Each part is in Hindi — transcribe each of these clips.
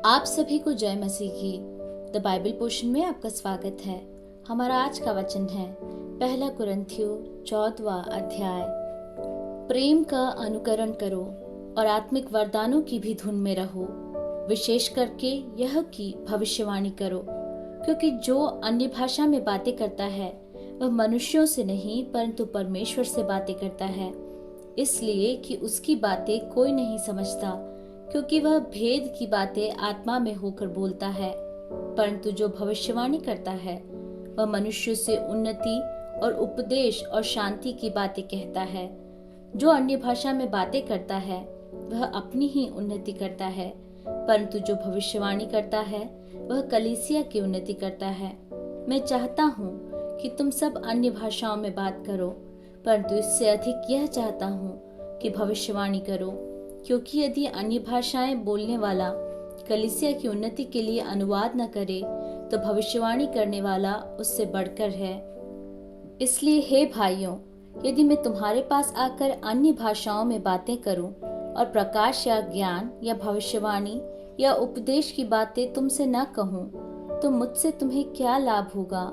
आप सभी को जय मसीह की द बाइबल पोर्शन में आपका स्वागत है। हमारा आज का वचन है पहला कुरिन्थियों 14वां अध्याय। प्रेम का अनुकरण करो और आत्मिक वरदानों की भी धुन में रहो, विशेष करके यह कि भविष्यवाणी करो, क्योंकि जो अन्य भाषा में बातें करता है वह मनुष्यों से नहीं परंतु परमेश्वर से बातें करता है, इसलिए कि उसकी बातें कोई नहीं समझता, क्योंकि वह भेद की बातें आत्मा में होकर बोलता है। परंतु जो भविष्यवाणी करता है वह मनुष्य से उन्नति और उपदेश और शांति की बातें कहता है। जो अन्य भाषा में बातें करता है वह अपनी ही उन्नति करता है, परंतु जो भविष्यवाणी करता है वह कलीसिया की उन्नति करता है। मैं चाहता हूँ कि तुम सब अन्य भाषाओं में बात करो, परंतु इससे अधिक यह चाहता हूँ कि भविष्यवाणी करो, क्योंकि यदि अन्य भाषाएं बोलने वाला कलीसिया की उन्नति के लिए अनुवाद न करे तो भविष्यवाणी करने वाला उससे बढ़कर है। इसलिए हे भाइयों, यदि मैं तुम्हारे पास आकर अन्य भाषाओं में बातें करूं और प्रकाश या ज्ञान या भविष्यवाणी या उपदेश की बातें तुमसे न कहूं, तो मुझसे तुम्हें क्या लाभ होगा।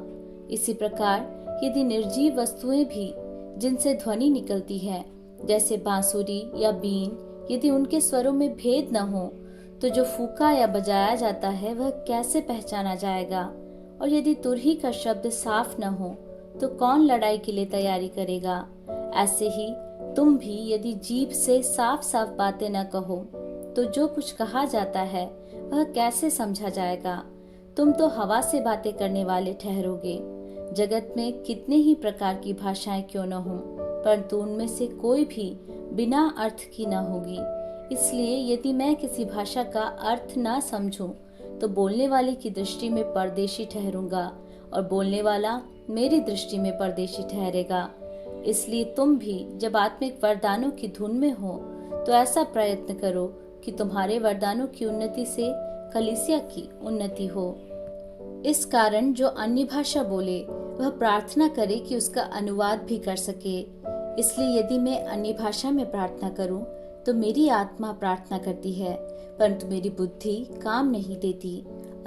इसी प्रकार यदि निर्जीव वस्तुएं भी जिनसे ध्वनि निकलती है, जैसे बांसुरी या बीन, यदि उनके स्वरों में भेद न हो, तो जो फूका या बजाया जाता है वह कैसे पहचाना जाएगा। और यदि तुरही का शब्द साफ न हो तो कौन लड़ाई के लिए तैयारी करेगा। ऐसे ही तुम भी यदि जीभ से साफ साफ बातें न कहो तो जो कुछ कहा जाता है वह कैसे समझा जाएगा। तुम तो हवा से बातें करने वाले ठहरोगे। जगत में कितने ही प्रकार की भाषाएं क्यों न हो, परंतु उनमें से कोई भी बिना अर्थ की न होगी। इसलिए यदि मैं किसी भाषा का अर्थ ना समझूं तो बोलने वाले की दृष्टि में परदेशी ठहरूंगा और बोलने वाला मेरी दृष्टि में परदेशी ठहरेगा। इसलिए तुम भी जब आत्मिक वरदानों की धुन में हो तो ऐसा प्रयत्न करो कि तुम्हारे वरदानों की उन्नति से कलीसिया की उन्नति हो। इस कारण जो अन्य भाषा बोले वह प्रार्थना करे कि उसका अनुवाद भी कर सके। इसलिए यदि मैं अन्य भाषा में प्रार्थना करूं तो मेरी आत्मा प्रार्थना करती है, परंतु मेरी बुद्धि काम नहीं देती।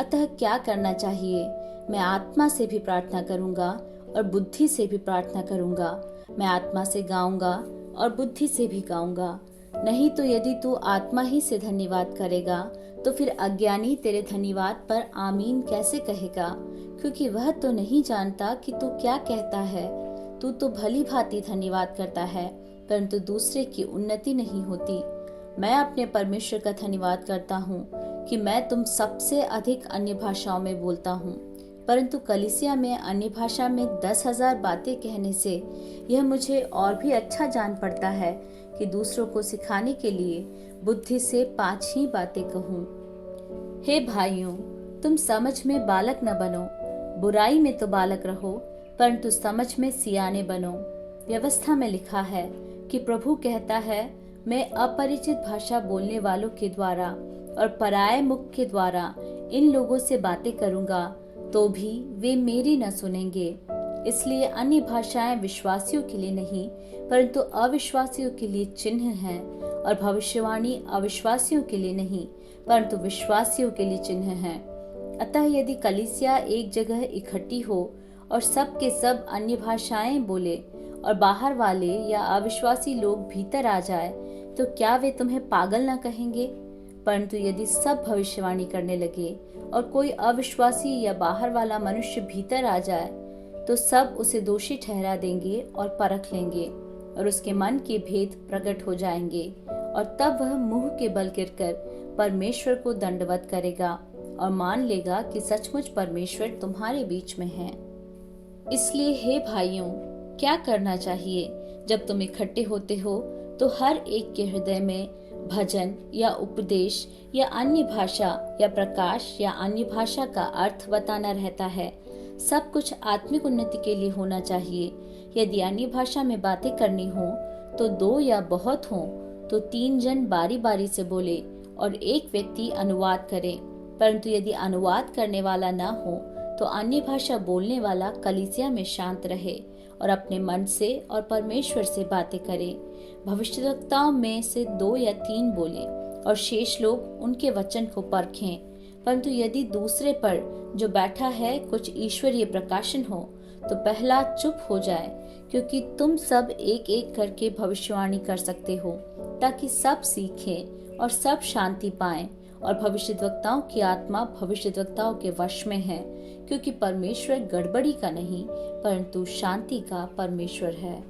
अतः क्या करना चाहिए? मैं आत्मा से भी प्रार्थना करूंगा और बुद्धि से भी प्रार्थना करूंगा। मैं आत्मा से गाऊंगा और बुद्धि से भी गाऊंगा। नहीं तो यदि तू आत्मा ही से धन्यवाद करेगा तो फिर अज्ञानी तेरे धन्यवाद पर आमीन कैसे कहेगा, क्योंकि वह तो नहीं जानता कि तू क्या कहता है। तू तो भली भांति धन्यवाद करता है, परंतु दूसरे की उन्नति नहीं होती। मैं अपने परमेश्वर का धन्यवाद करता हूँ कि मैं तुम सबसे अधिक अन्य भाषाओं में बोलता हूँ, परंतु कलीसिया में अन्य भाषा में 10,000 बातें कहने से यह मुझे और भी अच्छा जान पड़ता है कि दूसरों को सिखाने के लिए बुद्धि से 5 ही बातें कहूँ। हे भाइयों, तुम समझ में बालक न बनो, बुराई में तो बालक रहो, परंतु समझ में सियाने बनो। व्यवस्था में लिखा है कि प्रभु कहता है, मैं अपरिचित भाषा बोलने वालों के द्वारा और पराये मुख के द्वारा इन लोगों से बातें करूंगा, तो भी वे मेरी न सुनेंगे। इसलिए अन्य भाषाएं विश्वासियों के लिए नहीं परंतु अविश्वासियों के लिए चिन्ह हैं, और भविष्यवाणी अविश्वासियों के लिए नहीं परंतु विश्वासियों के लिए चिन्ह है। अतः यदि कलीसिया एक जगह इकट्ठी हो और सब के सब अन्य भाषाएं बोले और बाहर वाले या अविश्वासी लोग भीतर आ जाए, तो क्या वे तुम्हें पागल न कहेंगे? परंतु यदि सब भविष्यवाणी करने लगे और कोई अविश्वासी या बाहर वाला मनुष्य भीतर आ जाए, तो सब उसे दोषी ठहरा देंगे और परख लेंगे, और उसके मन के भेद प्रकट हो जाएंगे, और तब वह मुंह के बल गिरकर परमेश्वर को दंडवत करेगा और मान लेगा कि सचमुच परमेश्वर तुम्हारे बीच में है। इसलिए हे भाइयों, क्या करना चाहिए? जब तुम इकट्ठे होते हो तो हर एक के हृदय में भजन या उपदेश या अन्य भाषा या प्रकाश या अन्य भाषा का अर्थ बताना रहता है। सब कुछ आत्मिक उन्नति के लिए होना चाहिए। यदि अन्य भाषा में बातें करनी हो तो 2 या बहुत हो तो 3 जन बारी बारी से बोले और एक व्यक्ति अनुवाद करे। परंतु यदि अनुवाद करने वाला न हो तो अन्य भाषा बोलने वाला कलीसिया में शांत रहे और अपने मन से और परमेश्वर से बातें करे। भविष्यवक्ताओं में से 2 या 3 बोले और शेष लोग उनके वचन को परखें। परंतु यदि दूसरे पर जो बैठा है कुछ ईश्वरीय प्रकाशन हो तो पहला चुप हो जाए, क्योंकि तुम सब एक एक करके भविष्यवाणी कर सकते हो, ताकि सब सीखें और सब शांति पाएं। और भविष्यद्वक्ताओं की आत्मा भविष्यद्वक्ताओं के वश में है, क्योंकि परमेश्वर गड़बड़ी का नहीं परंतु शांति का परमेश्वर है।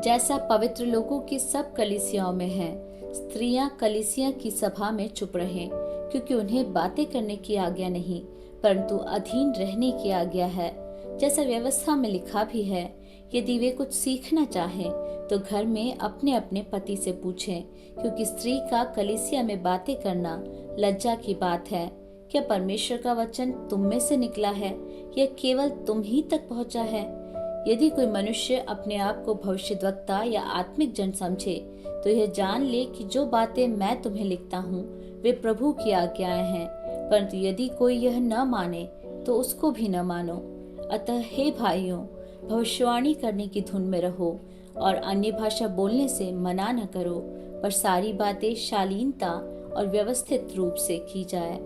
जैसा पवित्र लोगों की सब कलीसियाओं में है, स्त्रियां कलीसिया की सभा में चुप रहें, क्योंकि उन्हें बातें करने की आज्ञा नहीं परंतु अधीन रहने की आज्ञा है, जैसा व्यवस्था में लिखा भी है। यदि वे कुछ सीखना चाहें तो घर में अपने अपने पति से पूछें, क्योंकि स्त्री का कलीसिया में बातें करना लज्जा की बात है। क्या परमेश्वर का वचन तुम में से निकला है या केवल तुम ही तक पहुंचा है? यदि कोई मनुष्य अपने आप को भविष्यद्वक्ता या आत्मिक जन समझे तो यह जान ले कि जो बातें मैं तुम्हें लिखता हूँ वे प्रभु की आज्ञाएं हैं। परंतु यदि कोई यह न माने तो उसको भी न मानो। अतः हे भाइयों, भविष्यवाणी करने की धुन में रहो और अन्य भाषा बोलने से मना न करो, पर सारी बातें शालीनता और व्यवस्थित रूप से की जाए।